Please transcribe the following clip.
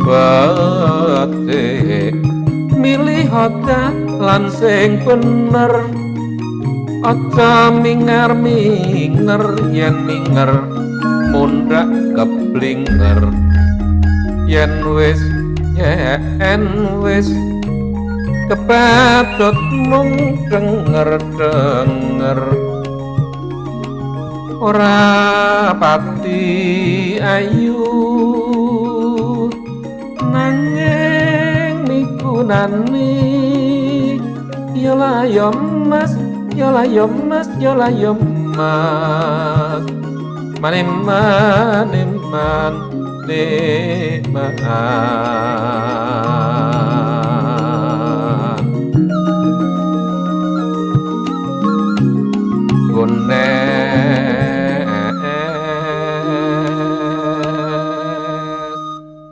bate milih hotel lan sing bener aja minger yen minger mundak keblinger yen wis kepatut mung denger ora pati ayu nanging migunani yola yomas maneman